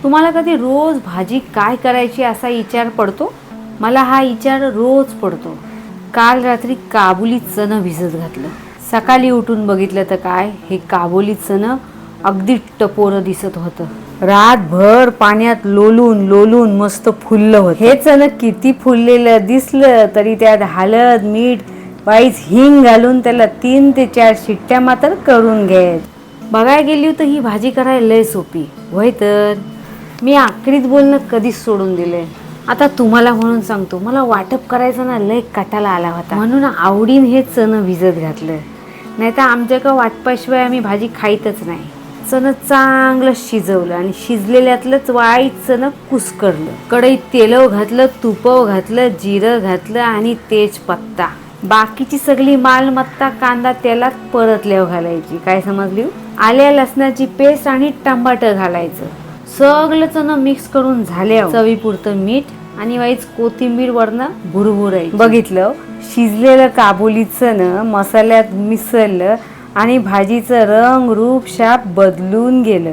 तुम्हाला कधी रोज भाजी काय करायची असा विचार पडतो? मला हा विचार रोज पडतो. काल रात्री काबुली चणं भिजत घातलं. सकाळी उठून बघितलं तर काय, हे काबुली चणं अगदी टपोरं दिसत होतं. रातभर पाण्यात लोलून लोलून मस्त फुललं होतं. हे चणं किती फुललेलं दिसलं तरी त्यात हळद, मीठ, वाईच हिंग घालून त्याला 3 ते 4 शिट्ट्या मात्र करून घ्यायचं. बघायला गेली तर ही भाजी करायला लय सोपी होय. तर मी आखरीत बोलणं कधीच सोडून दिलंय. आता तुम्हाला म्हणून सांगतो, मला वाटप करायचं ना लय कटाला आला होता, म्हणून आवडीन हे चणं भिजत घातलं. नाही तर आमच्याकडं वाटपाशिवाय आम्ही भाजी खाईतच नाही. चणं चांगलं शिजवलं आणि शिजलेल्यातलंच वाईट चणं कुस्करलं. कढईत तेलव घातलं, तुपव घातलं, जिरं घातलं आणि तेजपत्ता. बाकीची सगळी मालमत्ता कांदा तेलात परतल्यावर घालायची. काय समजली? आल्या लसणाची पेस्ट आणि टमाटर घालायचं. सगळं चणं मिक्स करून झाल्यावर चवीपुरतं मीठ आणि वाईच कोथिंबीर वरनं भुरभुरायची. बघितलं, शिजलेलं काबुली चणं मसाल्यात मिसळलं आणि भाजीचं रंग रूप शाप बदलून गेलं.